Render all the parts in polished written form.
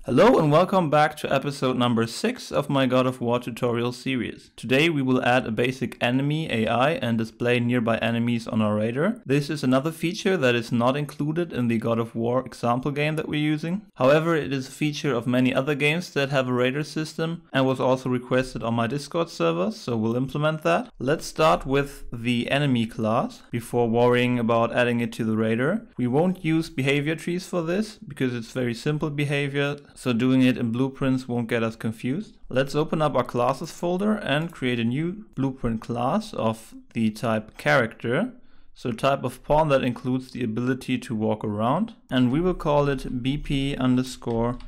Hello and welcome back to episode number 6 of my God of War tutorial series. Today we will add a basic enemy AI and display nearby enemies on our radar. This is another feature that is not included in the God of War example game that we're using. However, it is a feature of many other games that have a radar system and was also requested on my Discord server, so we'll implement that. Let's start with the enemy class before worrying about adding it to the radar. We won't use behavior trees for this because it's very simple behavior. So doing it in blueprints won't get us confused. Let's open up our classes folder and create a new blueprint class of the type character. So type of pawn that includes the ability to walk around. And we will call it BP_master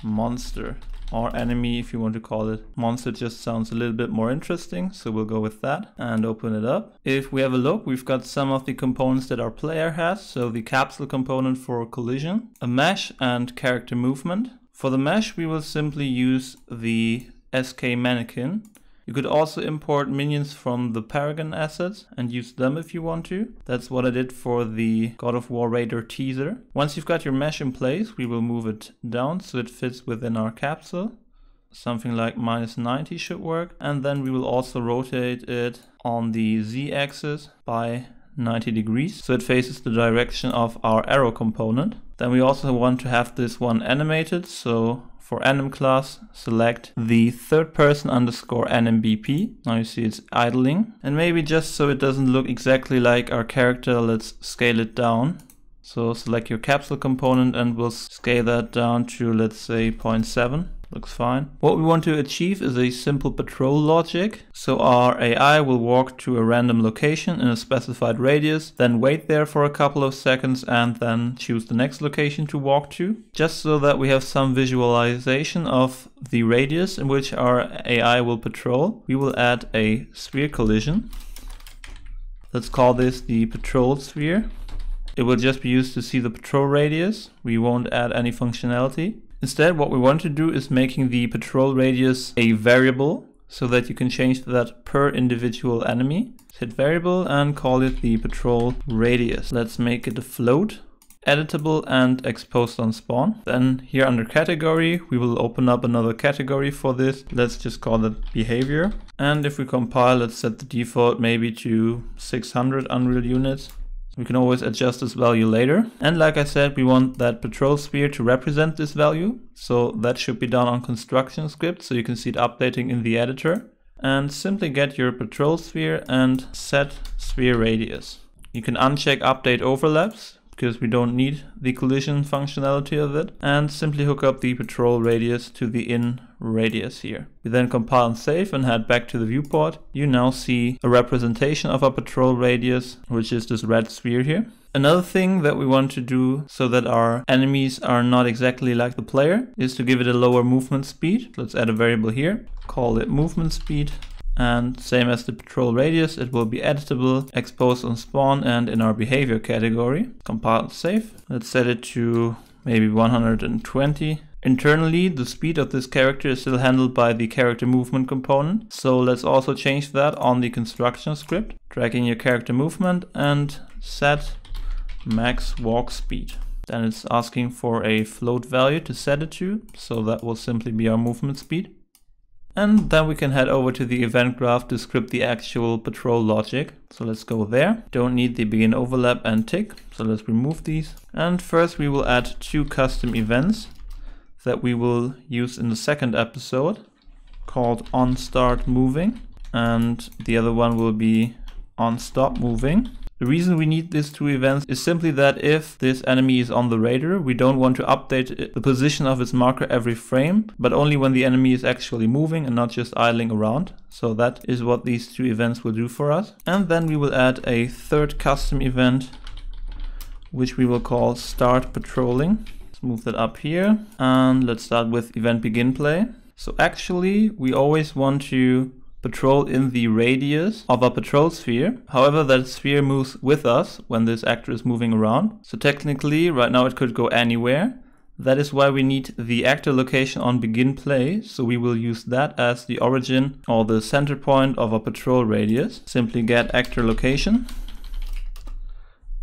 monster. Or enemy if you want to call it. Monster just sounds a little bit more interesting, so we'll go with that and open it up. If we have a look, we've got some of the components that our player has. So the capsule component for collision, a mesh and character movement. For the mesh, we will simply use the SK mannequin. You could also import minions from the Paragon assets and use them if you want to. That's what I did for the God of War Raider teaser. Once you've got your mesh in place, we will move it down so it fits within our capsule. Something like -90 should work. And then we will also rotate it on the Z-axis by 90 degrees, so it faces the direction of our arrow component. Then we also want to have this one animated, so for anim class, select the third_person_animBP. Now you see it's idling. And maybe just so it doesn't look exactly like our character, let's scale it down. So select your capsule component and we'll scale that down to, let's say, 0.7. Looks fine. What we want to achieve is a simple patrol logic. So our AI will walk to a random location in a specified radius, then wait there for a couple of seconds and then choose the next location to walk to. Just so that we have some visualization of the radius in which our AI will patrol, we will add a sphere collision. Let's call this the patrol sphere. It will just be used to see the patrol radius. We won't add any functionality. Instead, what we want to do is making the patrol radius a variable so that you can change that per individual enemy. Hit variable and call it the patrol radius. Let's make it a float, editable and exposed on spawn. Then here under category, we will open up another category for this. Let's just call it behavior. And if we compile, let's set the default maybe to 600 Unreal units. We can always adjust this value later. And like I said, we want that patrol sphere to represent this value. So that should be done on construction script, so you can see it updating in the editor. And simply get your patrol sphere and set sphere radius. You can uncheck update overlaps because we don't need the collision functionality of it. And simply hook up the patrol radius to the in radius here. We then compile and save and head back to the viewport. You now see a representation of our patrol radius, which is this red sphere here. Another thing that we want to do so that our enemies are not exactly like the player is to give it a lower movement speed. Let's add a variable here, call it movement speed. And same as the patrol radius, it will be editable, exposed on spawn and in our behavior category. Compile and save. Let's set it to maybe 120. Internally, the speed of this character is still handled by the character movement component. So let's also change that on the construction script. Drag in your character movement and set max walk speed. Then it's asking for a float value to set it to. So that will simply be our movement speed. And then we can head over to the event graph to script the actual patrol logic. So let's go there. Don't need the begin overlap and tick. So let's remove these. And first we will add 2 custom events that we will use in the second episode called onStartMoving. And the other one will be onStopMoving. The reason we need these 2 events is simply that if this enemy is on the radar, we don't want to update the position of its marker every frame, but only when the enemy is actually moving and not just idling around. So that is what these 2 events will do for us. And then we will add a third custom event, which we will call Start Patrolling. Let's move that up here and let's start with event begin play. So actually we always want to patrol in the radius of a patrol sphere. However, that sphere moves with us when this actor is moving around. So technically, right now it could go anywhere. That is why we need the actor location on begin play. So we will use that as the origin or the center point of a patrol radius. Simply get actor location.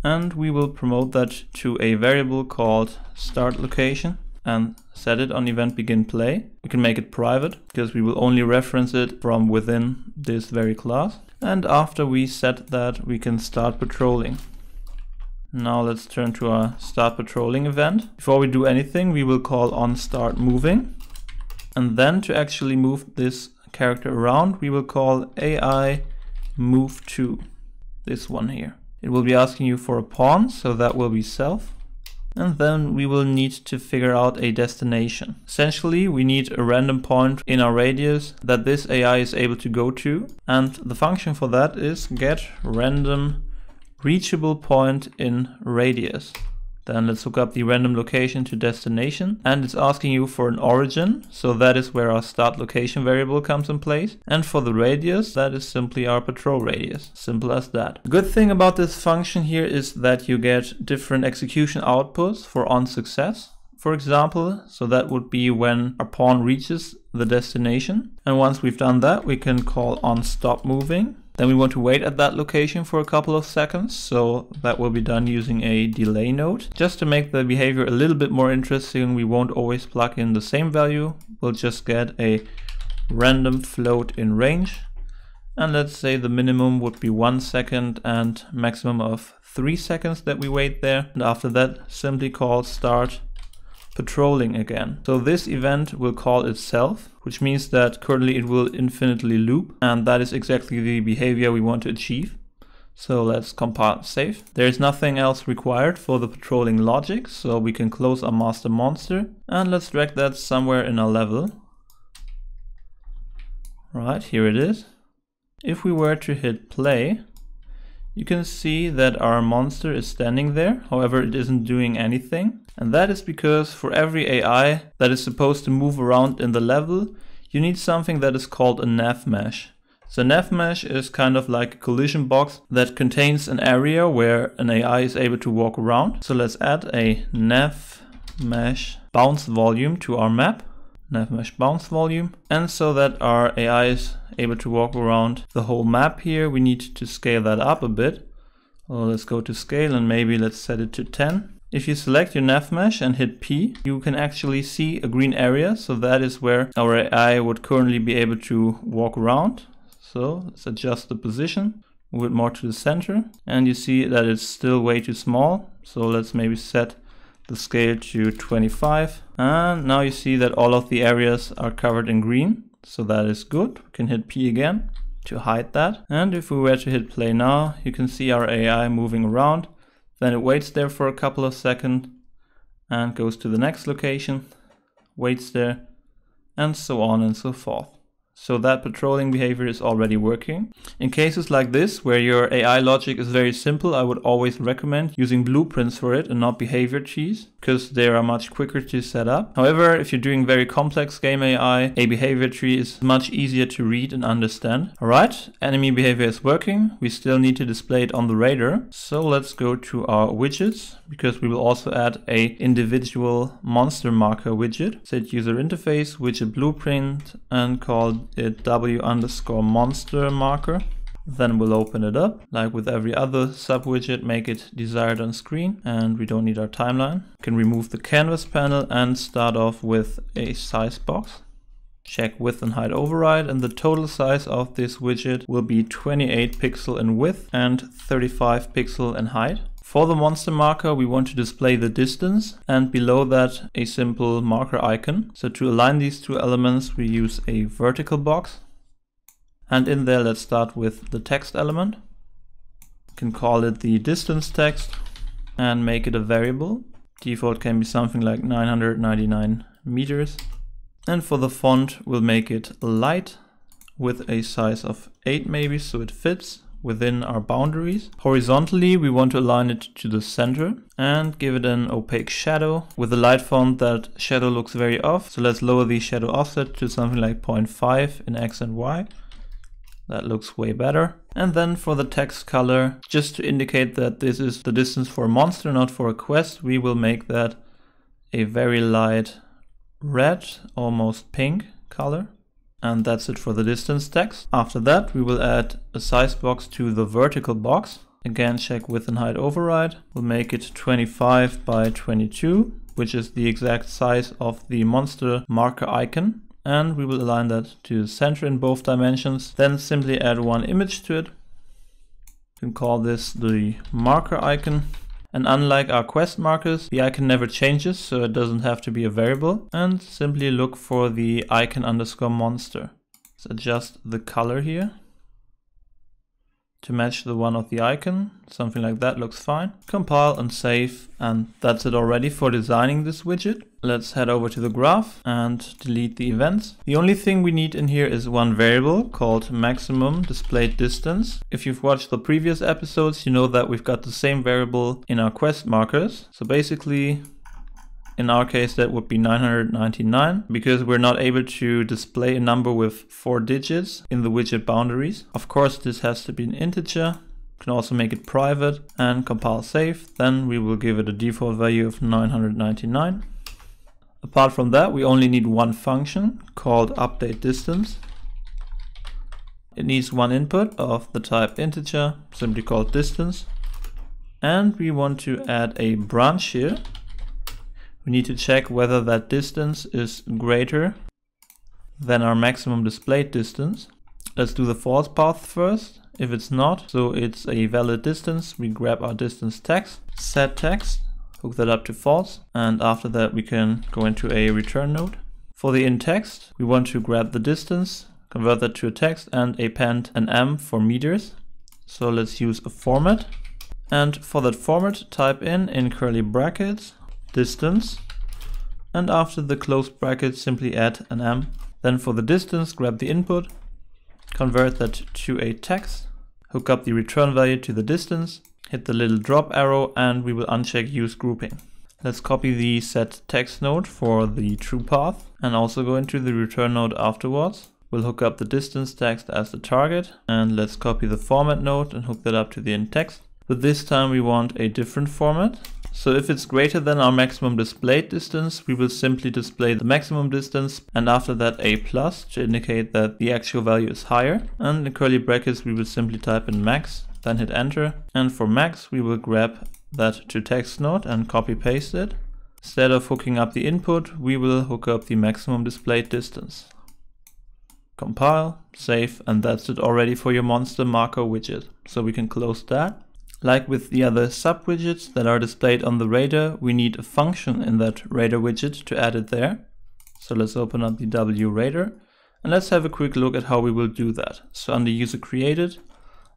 And we will promote that to a variable called start location. and set it on event begin play. We can make it private because we will only reference it from within this very class. And after we set that, we can start patrolling. Now let's turn to our start patrolling event. Before we do anything, we will call on start moving. And then to actually move this character around, we will call AI move to, this one here. It will be asking you for a pawn, so that will be self. And then we will need to figure out a destination. Essentially, we need a random point in our radius that this AI is able to go to. And the function for that is get random reachable point in radius. Then let's look up the random location to destination, and it's asking you for an origin, so that is where our start location variable comes in place. And for the radius, that is simply our patrol radius. Simple as that. The good thing about this function here is that you get different execution outputs for on success, for example. So that would be when our pawn reaches the destination. And once we've done that, we can call on stop moving. Then we want to wait at that location for a couple of seconds, so that will be done using a delay node. Just to make the behavior a little bit more interesting, we won't always plug in the same value. We'll just get a random float in range. And let's say the minimum would be 1 second and maximum of 3 seconds that we wait there. And after that, simply call start patrolling again. So this event will call itself, which means that currently it will infinitely loop, and that is exactly the behavior we want to achieve. So let's compile save. There is nothing else required for the patrolling logic, so we can close our master monster, and let's drag that somewhere in our level. Right, here it is. If we were to hit play, you can see that our monster is standing there. However, it isn't doing anything. And that is because for every AI that is supposed to move around in the level, you need something that is called a nav mesh. So nav mesh is kind of like a collision box that contains an area where an AI is able to walk around. So let's add a nav mesh bounce volume to our map. Nav mesh bounce volume. And so that our AI is able to walk around the whole map here, we need to scale that up a bit. Well, let's go to scale and maybe let's set it to 10. If you select your nav mesh and hit P, you can actually see a green area. So that is where our AI would currently be able to walk around. So let's adjust the position, move it more to the center. And you see that it's still way too small. So let's maybe set the scale to 25. And now you see that all of the areas are covered in green. So that is good. We can hit P again to hide that. And if we were to hit play now, you can see our AI moving around. Then it waits there for a couple of seconds and goes to the next location, waits there, and so on and so forth. So that patrolling behavior is already working. In cases like this, where your AI logic is very simple, I would always recommend using blueprints for it and not behavior trees, because they are much quicker to set up. However, if you're doing very complex game AI, a behavior tree is much easier to read and understand. Alright, enemy behavior is working. We still need to display it on the radar. So let's go to our widgets, because we will also add a individual monster marker widget. Set user interface, widget blueprint, and call it w_monster marker. Then we'll open it up. Like with every other sub widget, make it desired on screen, and we don't need our timeline. We can remove the canvas panel and start off with a size box. Check width and height override, and the total size of this widget will be 28 pixel in width and 35 pixel in height. For the monster marker, we want to display the distance, and below that a simple marker icon. So to align these two elements, we use a vertical box. And in there, let's start with the text element. You can call it the distance text and make it a variable. Default can be something like 999 meters. And for the font, we'll make it light with a size of 8 maybe, so it fits within our boundaries. Horizontally, we want to align it to the center and give it an opaque shadow. With the light font, that shadow looks very off. So let's lower the shadow offset to something like 0.5 in X and Y. That looks way better. And then for the text color, just to indicate that this is the distance for a monster, not for a quest, we will make that a very light red, almost pink color. And that's it for the distance text. After that, we will add a size box to the vertical box. Again, check width and height override. We'll make it 25 by 22. which is the exact size of the monster marker icon. And we will align that to the center in both dimensions. Then simply add one image to it. You can call this the marker icon. And unlike our quest markers, the icon never changes, so it doesn't have to be a variable. And simply look for the icon underscore monster. Let's adjust the color here to match the one of the icon. Something like that looks fine. Compile and save, and that's it already for designing this widget. Let's head over to the graph and delete the events. The only thing we need in here is one variable called maximum displayed distance. If you've watched the previous episodes, you know that we've got the same variable in our quest markers. So basically, in our case, that would be 999, because we're not able to display a number with 4 digits in the widget boundaries. Of course, this has to be an integer. You can also make it private and compile save. Then we will give it a default value of 999. Apart from that, we only need one function called updateDistance. It needs one input of the type integer, simply called distance. And we want to add a branch here. We need to check whether that distance is greater than our maximum displayed distance. Let's do the false path first. If it's not, so it's a valid distance, we grab our distance text, set text, hook that up to false, and after that we can go into a return node. For the in text, we want to grab the distance, convert that to a text, and append an m for meters. So let's use a format. And for that format, type in curly brackets, distance, and after the closed bracket simply add an m. Then for the distance, grab the input, convert that to a text, hook up the return value to the distance, hit the little drop arrow, and we will uncheck use grouping. Let's copy the set text node for the true path and also go into the return node afterwards. We'll hook up the distance text as the target, and let's copy the format node and hook that up to the in text. But this time we want a different format. So if it's greater than our maximum displayed distance, we will simply display the maximum distance and after that a plus to indicate that the actual value is higher. And in curly brackets we will simply type in max, then hit enter. And for max we will grab that to text node and copy paste it. Instead of hooking up the input, we will hook up the maximum displayed distance. Compile, save, and that's it already for your monster marker widget. So we can close that. Like with the other sub-widgets that are displayed on the radar, we need a function in that radar widget to add it there. So let's open up the W radar and let's have a quick look at how we will do that. So under user created,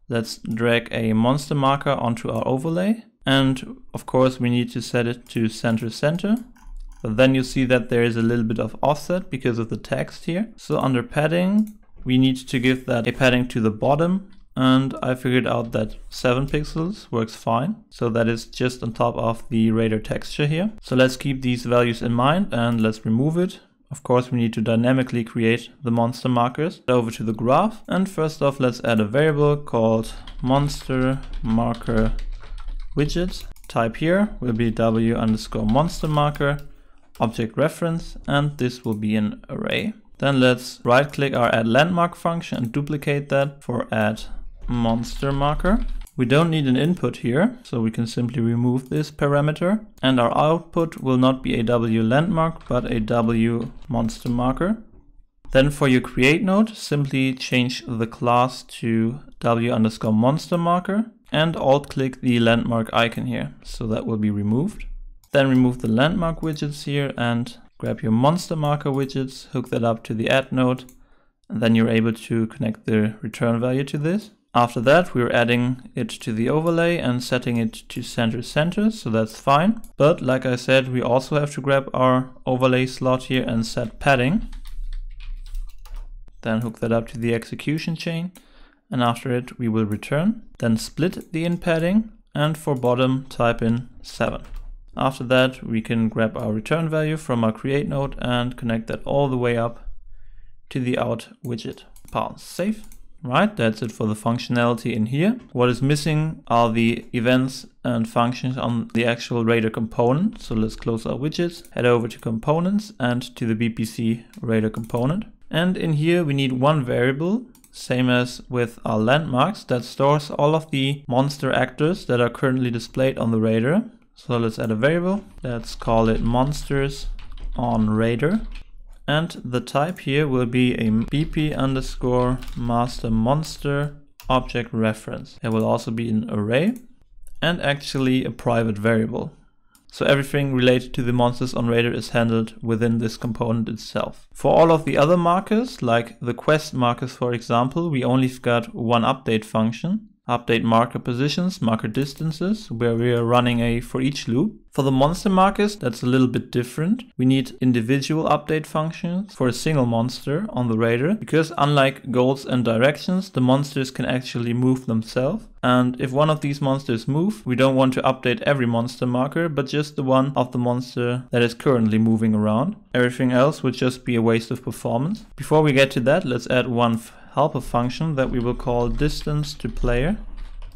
let's drag a monster marker onto our overlay. And of course we need to set it to center center. But then you see that there is a little bit of offset because of the text here. So under padding, we need to give that a padding to the bottom. And I figured out that 7 pixels works fine. So that is just on top of the radar texture here. So let's keep these values in mind and let's remove it. Of course, we need to dynamically create the monster markers. Over to the graph. And first off, let's add a variable called monster marker widget. Type here will be W underscore monster marker object reference, and this will be an array. Then let's right click our add landmark function and duplicate that for add monster marker. We don't need an input here, so we can simply remove this parameter, and our output will not be a W landmark but a W monster marker. Then for your create node, simply change the class to W underscore monster marker and alt click the landmark icon here, so that will be removed. Then remove the landmark widgets here and grab your monster marker widgets, hook that up to the add node, and then you're able to connect the return value to this. After that, we're adding it to the overlay and setting it to center center, so that's fine. But like I said, we also have to grab our overlay slot here and set padding. Then hook that up to the execution chain, and after it we will return. Then split the in padding, and for bottom type in 7. After that, we can grab our return value from our create node and connect that all the way up to the out widget. Compile, save. Right, that's it for the functionality in here. What is missing are the events and functions on the actual radar component. So let's close our widgets, head over to components and to the BPC radar component. And in here we need one variable, same as with our landmarks, that stores all of the monster actors that are currently displayed on the radar. So let's add a variable. Let's call it monsters on radar. And the type here will be a bp underscore master monster object reference. It will also be an array and actually a private variable. So everything related to the monsters on radar is handled within this component itself. For all of the other markers, like the quest markers for example, we only got one update function. Update marker positions, marker distances, where we are running a for each loop. For the monster markers, that's a little bit different. We need individual update functions for a single monster on the radar, because unlike goals and directions, the monsters can actually move themselves. And if one of these monsters move, we don't want to update every monster marker, but just the one of the monster that is currently moving around. Everything else would just be a waste of performance. Before we get to that, let's add one helper function that we will call distance to player,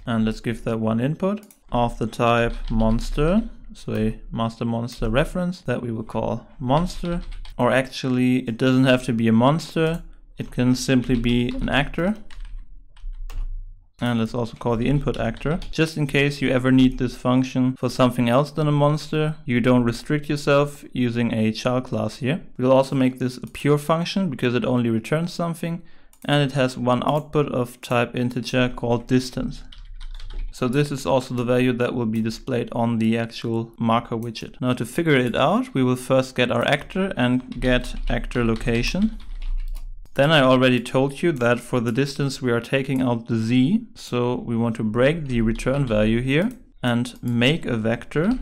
and let's give that one input of the type monster, so a master monster reference that we will call monster. Or actually it doesn't have to be a monster, it can simply be an actor, and let's also call the input actor. Just in case you ever need this function for something else than a monster, you don't restrict yourself using a child class here. We'll also make this a pure function because it only returns something, and it has one output of type integer called distance. So this is also the value that will be displayed on the actual marker widget. Now to figure it out, we will first get our actor and get actor location. Then I already told you that for the distance we are taking out the z, so we want to break the return value here and make a vector.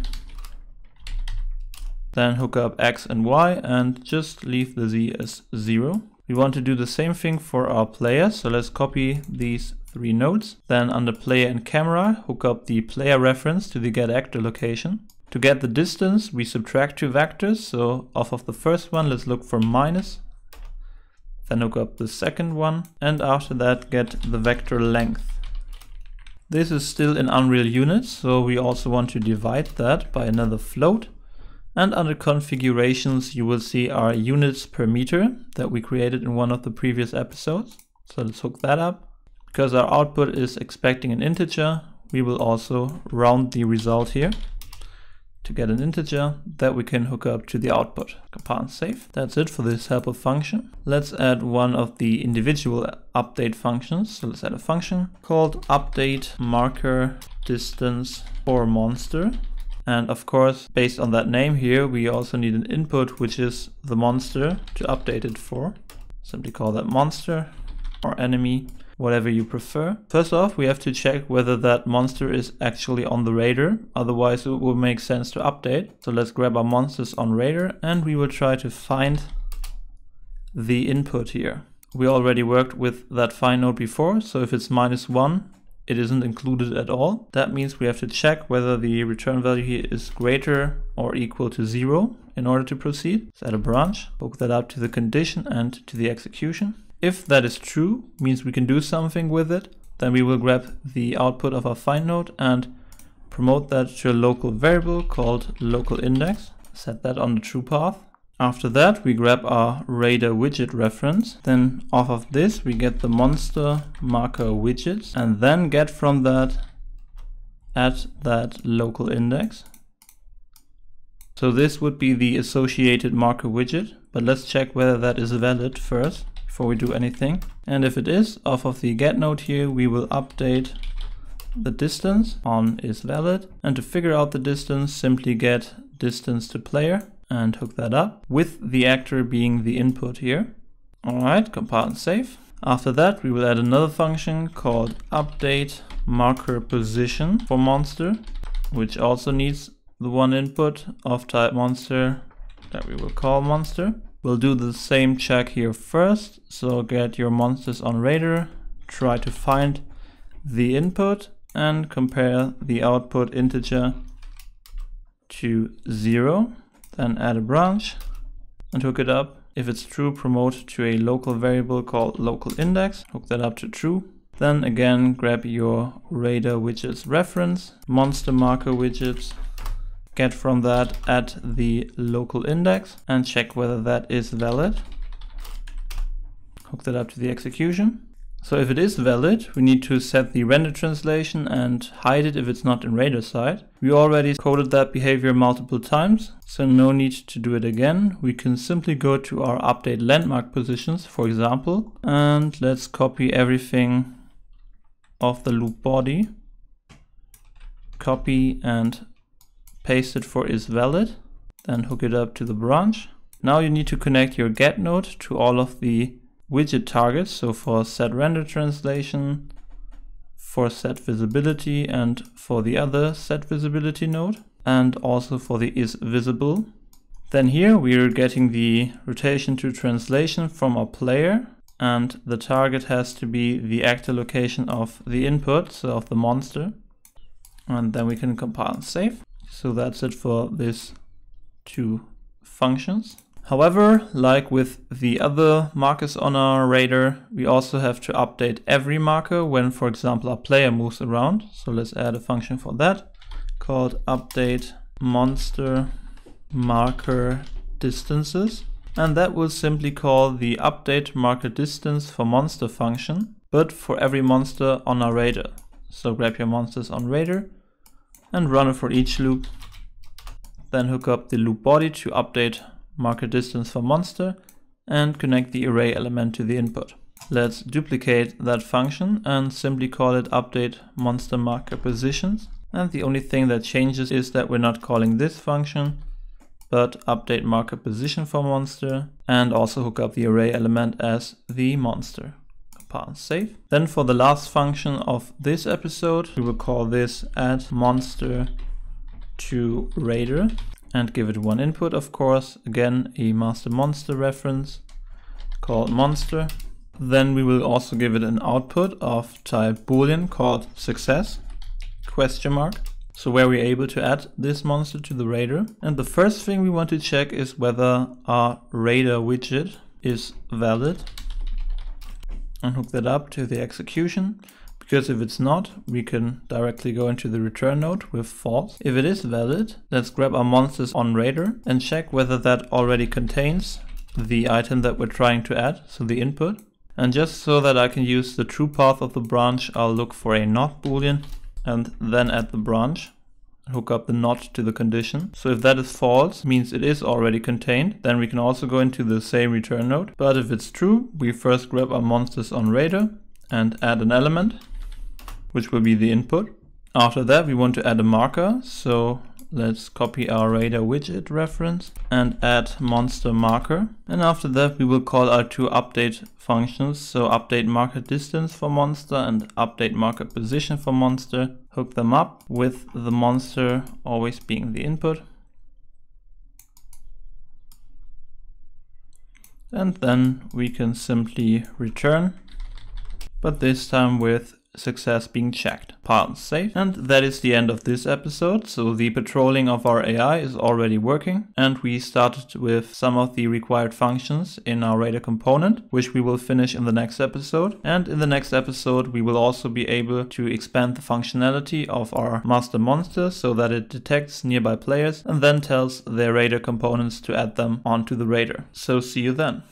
Then hook up x and y and just leave the z as 0. We want to do the same thing for our player, so let's copy these 3 nodes. Then under player and camera, hook up the player reference to the get actor location. To get the distance, we subtract 2 vectors, so off of the first one, let's look for minus. Then hook up the second one, and after that get the vector length. This is still in Unreal units, so we also want to divide that by another float. And under configurations, you will see our units per meter that we created in one of the previous episodes. So let's hook that up. Because our output is expecting an integer, we will also round the result here to get an integer that we can hook up to the output. Compile and save. That's it for this helper function. Let's add one of the individual update functions. So let's add a function called update marker distance for monster. And of course, based on that name here, we also need an input, which is the monster to update it for. Simply call that monster or enemy, whatever you prefer. First off, we have to check whether that monster is actually on the radar. Otherwise, it will make sense to update. So let's grab our monsters on radar and we will try to find the input here. We already worked with that find node before. So if it's -1, it isn't included at all. That means we have to check whether the return value here is greater or equal to 0 in order to proceed. Let's add a branch, hook that up to the condition and to the execution. If that is true, means we can do something with it, then we will grab the output of our find node and promote that to a local variable called local index. Set that on the true path. After that, we grab our radar widget reference. Then off of this, we get the monster marker widgets and then get from that at that local index. So this would be the associated marker widget, but let's check whether that is valid first before we do anything. And if it is, off of the get node here, we will update the distance on is valid. And to figure out the distance, simply get distance to player and hook that up with the actor being the input here. Alright, compile and save. After that, we will add another function called update marker position for monster, which also needs the one input of type monster that we will call monster. We'll do the same check here first. So get your monsters on radar, try to find the input and compare the output integer to 0. Then add a branch and hook it up. If it's true, promote to a local variable called local index. Hook that up to true. Then again, grab your radar widgets reference, monster marker widgets, get from that at the local index and check whether that is valid. Hook that up to the execution. So if it is valid, we need to set the render translation and hide it if it's not in radar side. We already coded that behavior multiple times, so no need to do it again. We can simply go to our update landmark positions, for example, and let's copy everything of the loop body. Copy and paste it for is valid, then hook it up to the branch. Now you need to connect your get node to all of the widget targets, so for set render translation, for set visibility, and for the other set visibility node, and also for the is visible. Then here we are getting the rotation to translation from our player, and the target has to be the actor location of the input, so of the monster. And then we can compile and save. So that's it for these two functions. However, like with the other markers on our radar, we also have to update every marker when, for example, a player moves around. So let's add a function for that called update monster marker distances. And that will simply call the update marker distance for monster function, but for every monster on our radar. So grab your monsters on radar and run it for each loop. Then hook up the loop body to update marker distance for monster and connect the array element to the input. Let's duplicate that function and simply call it update monster marker positions. And the only thing that changes is that we're not calling this function, but update marker position for monster, and also hook up the array element as the monster. Compile and save. Then for the last function of this episode, we will call this add monster to radar and give it one input, of course, again a master monster reference called monster. Then we will also give it an output of type boolean called success question mark, so where we're able to add this monster to the radar. And the first thing we want to check is whether our radar widget is valid and hook that up to the execution. Because if it's not, we can directly go into the return node with false. If it is valid, let's grab our monsters on radar and check whether that already contains the item that we're trying to add, so the input. And just so that I can use the true path of the branch, I'll look for a not boolean and then add the branch, hook up the not to the condition. So if that is false, means it is already contained, then we can also go into the same return node. But if it's true, we first grab our monsters on radar and add an element, which will be the input. After that, we want to add a marker. So let's copy our radar widget reference and add monster marker. And after that, we will call our two update functions. So update marker distance for monster and update marker position for monster. Hook them up with the monster always being the input. And then we can simply return, but this time with success being checked. Compile save. And that is the end of this episode. So the patrolling of our AI is already working, and we started with some of the required functions in our radar component, which we will finish in the next episode. And in the next episode, we will also be able to expand the functionality of our master monster so that it detects nearby players and then tells their radar components to add them onto the radar. So see you then.